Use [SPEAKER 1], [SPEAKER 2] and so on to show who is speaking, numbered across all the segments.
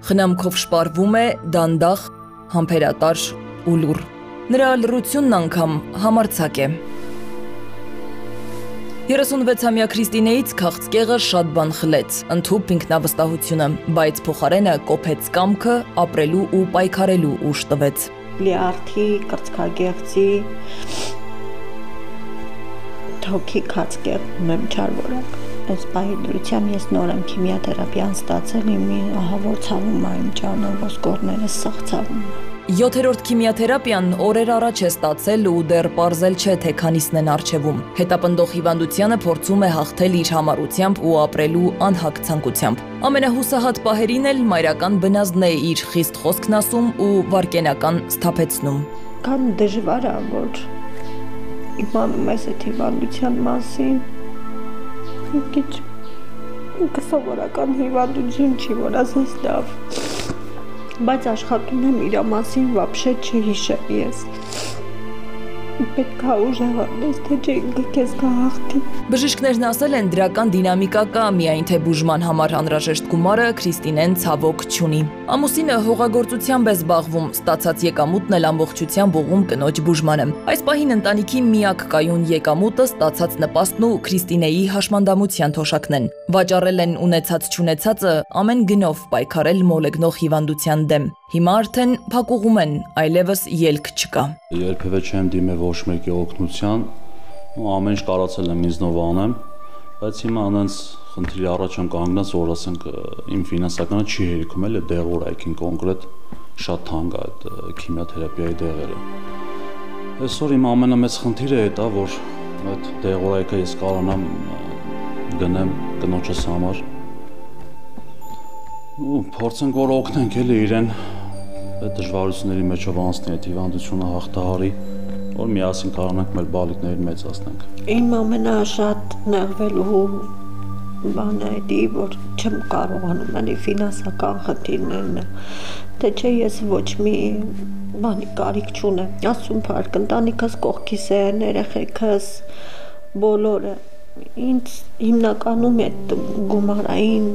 [SPEAKER 1] Խնամքով շպարվում է, դանդաղ, համբերատար ու լուռ։ Նրա լռությունն անգամ համարձակ է։ 36-ամյա Քրիստինեից քաղցկեղը շատ բան խլեց, ընդհուպ ինքնավստահությունը, բայց փոխարենը կոփեց կամքը, ապրելու ու պայքարելու ուժ տվեց։
[SPEAKER 2] Լիարդի, կրծքագեղձի, թոքի քաղցկեղ ունեմ չար որակ։ Այս պահի դրությամբ ես նոր եմ քիմիաթերապիան ստացել, իմ ահավոր ցավում է իմ ջանը, ոսկորներս սաղ ցավում է։
[SPEAKER 1] 7-րդ քիմիաթերապիան օրեր առաջ է ստացել ու դեռ պարզել չէ, թե քանիսն են առջևում։ Հետապնդող հիվանդությանը փորձում է հաղթել իր համառությամբ ու ապրելու անհագ ցանկությամբ։ Ամենահուսահատ պահերին էլ մայրական բնազդն է իր խիստ խոսքն ասում ու վարկենական սթափեցնում։
[SPEAKER 2] Կան դժվար է, որ իմանում ես այդ հիվանդության մասին։ Ինքը սովորական հիվանդություն չի, որ ասես լավ։ Բայց աշխատում եմ իր մասին վաբշե չհիշեմ ես։ Պետք է ուժեղանես, թե չէ ինքը քեզ կհաղթի։
[SPEAKER 1] Բժիշկներն ասել են դրական դինամիկա կա, միայն թե բուժման համար անհրաժեշտ գումարը Քրիստինեն ցավոք չունի։ Ամուսինը հողագործությամբ է զբաղվում, ստացած եկամուտն էլ ամբողջությամբ ուղղում կնոջ բուժմանը։ Այս պահին ընտանիքի միակ կայուն եկամուտը ստացած նպաստն ու Քրիստինեի հաշմանդամության թոշակն են։ Վաճառել են ունեցած-չունեցածը, ամեն գնով պայքարել մոլեգնող հիվանդության դեմ։ Հիմա արդեն փակուղում են, այլևս ելք չկա։
[SPEAKER 3] Երբևէ չեմ դիմել ոչ մեկի օգնության, ամեն ինչ կարացել եմ ինձնով անեմ, բայց հիմա անենց խնդրի առաջ եմ կանգնած, որ ասենք իմ ֆինանսականը չի հերիքում էլ դեղորայքին կոնկրետ շատ թանկ է այդ քիմիաթերապիայի դեղերը։ Այսօր իմ ամենամեծ խնդիրը է դա, որ այդ դեղորայքը ես կարողանամ գնեմ կնոջս համար ու փորձենք որ օգնենք էլի իրեն այդ դժվարությունների մեջով անցնի այդ հիվանդությունը հաղթահարի, որ միասին կարողանանք մեր բալիկներին մեծացնենք։
[SPEAKER 2] Իմ ամենաշատ նեղվելու բանը էդի, որ չեմ կարողանում էլի ֆինանսական խնդիրներն է, թե չէ ես ոչ մի բանի կարիք չունեմ։ Ասում փառք, ընտանիքս կողքիս են, երեխեքս, բոլորը։ Ինձ հիմնականում այդ գումարային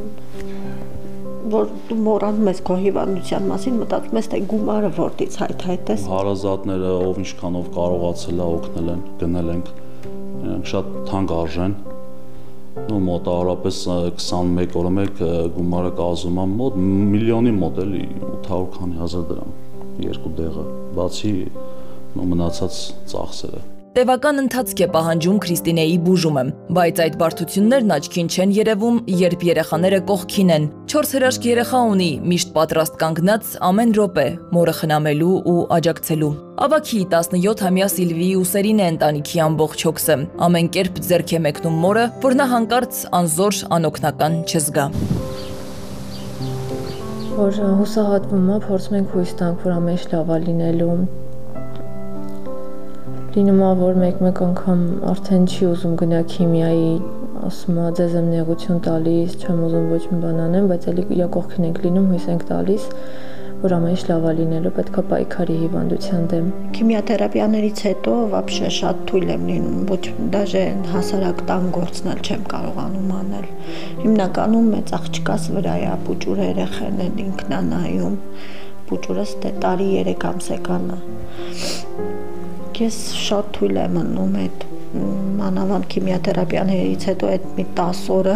[SPEAKER 2] որ դու մոռանում ես քո հիվանդության մասին, մտածում ես թե գումարը որտից հայթայթես։
[SPEAKER 3] Հարազատները ով ինչքանով կարողացել է օգնել են, գնել ենք, նրանք շատ թանկ արժեն։ Ու մոտավորապես 21 օրը մեկ գումարը կազմում է մոտ միլիոնի մոտ էլի 800 քանի հազար դրամ երկու դեղը, բացի մնացած ծախսերը։
[SPEAKER 1] Տևական ընթացք է պահանջում Քրիստինեի բուժումը, բայց այդ բարդություններն աչքին չեն երևում, երբ երեխաները կողքին են։ 4 հրաշք երեխա ունի, միշտ պատրաստ կանգնած ամեն րոպե մորը խնամելու ու աջակցելու։ Ավագի 17-ամյա Սիլվիի ուսերին է ընտանիքի ամբողջ հոգսը, ամեն կերպ ձեռք է մեկնում մորը, որ նա հանկարծ անզոր անօգնական չզգա։
[SPEAKER 4] Որ հուսահատվում է, փորձում ենք հույս տանք, որ ամեն ինչ լավ է լինելու։ Լինում է, որ մեկ անգամ արդեն չի ուզում գնա քիմիայի, ասում է ձեզ եմ նեղություն տալիս, չեմ ուզում ոչ մի բան անեմ, բայց էլի իր կողքին ենք լինում, հույս ենք տալիս, որ ամեն ինչ լավ է լինելու, պետք է պայքարի հիվանդության դեմ։
[SPEAKER 2] Քիմիաթերապիաներից հետո вообще շատ թույլ եմ լինում, ոչ դաժե հասարակ տան գործն էլ չեմ կարողանում անել։ Հիմնականում մեծ աղջկաս վրա է, փուճուր երեխան են ինքնանայում, փուճուրս դե տարի 3 ամսական է։ Ես շատ թույլ եմ մնում այդ մանավանդ քիմիաթերապիաներից հետո այդ մի 10 օրը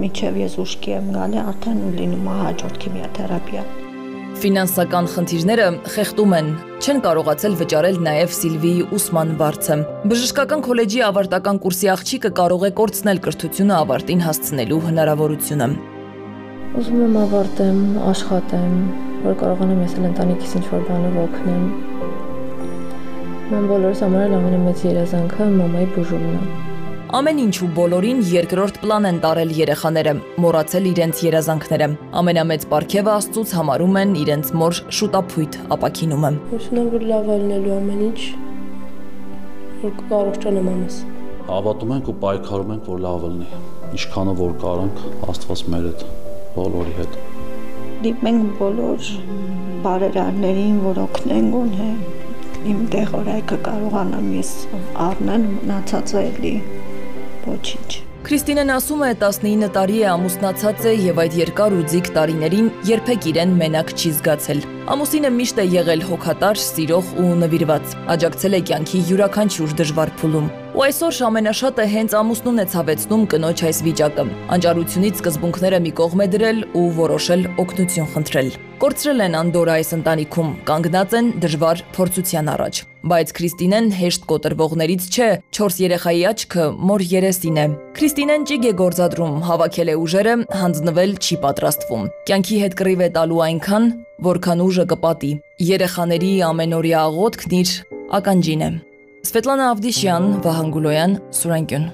[SPEAKER 2] մինչև ես ուշքի եմ գալի, արդեն լինում է հաջորդ քիմիաթերապիա։
[SPEAKER 1] Ֆինանսական խնդիրները խեղդում են, չեն կարողացել վճարել նաև Սիլվիի ուսման վարձը։ Բժշկական քոլեջի ավարտական կուրսի աղջիկը կարող է կորցնել կրթությունը ավարտին հասցնելու հնարավորությունը։
[SPEAKER 4] Ուզում եմ ավարտեմ, աշխատեմ, որ կարողանամ ես էլ ընտանիքիս ինչ-որ բանով օգնեմ։ Mən բոլորս համար էլ ամենամեծ երազանքը մամայի բուժումն է։
[SPEAKER 1] Ամեն ինչ ու բոլորին երկրորդ պլան են տարել երեխաները, մոռացել իրենց երազանքները։ Ամենամեծ պարգևը Աստծուց համարում են իրենց մոր շուտափույթ ապաքինումը։
[SPEAKER 5] Հուսում եմ, որ լավ է լինելու ամեն ինչ, որ կկարողանամ անես։
[SPEAKER 3] Հավատում ենք ու պայքարում ենք, որ լավ լինի։ Ինչքանով որ կարանք, Աստված մեր հետ, բոլորի հետ։
[SPEAKER 2] Դիմենք բոլոր բարերարներին, որ օգնեն գոնե իմ դեղորայքը կարողանամ ես առնել, մնացածը էլի ոչինչ։
[SPEAKER 1] Քրիստինեն ասում է 19 տարի է ամուսնացած է եւ այդ երկար ու ձիգ տարիներին երբեք իրեն մենակ չի զգացել։ Ամուսինը միշտ է եղել հոգատար, սիրող ու նվիրված, աջակցել է կյանքի յուրաքանչյուր դժվար փուլում։ Ու այսօր ամենաշատը հենց ամուսնուն է ցավեցնում կնոջ այս վիճակը։ Անճարությունից սկզբունքները մի կողմ է դրել ու որոշել օգնություն խնդրել։ Կորցրել են անդորը այս ընտանիքում, կանգնած են դժվար փորձության առաջ։ Բայց Քրիստինեն հեշտ կոտրվողներից չէ, 4 երեխայի աչքը մոր երեսին է։ Քրիստինեն ճիգ է գործադրում, հավաքել է ուժերը, հանձնվել չի պատրաստվում։ Կյանքի հետ կռիվ է տալու այնքան, որքան ուժը կպատի։ Երեխաների ամենօրյա աղոթքն իր ականջին է։ Սվետլանա Ավդիշյան, Վահան Գուլոյան, Սուրենկյուն։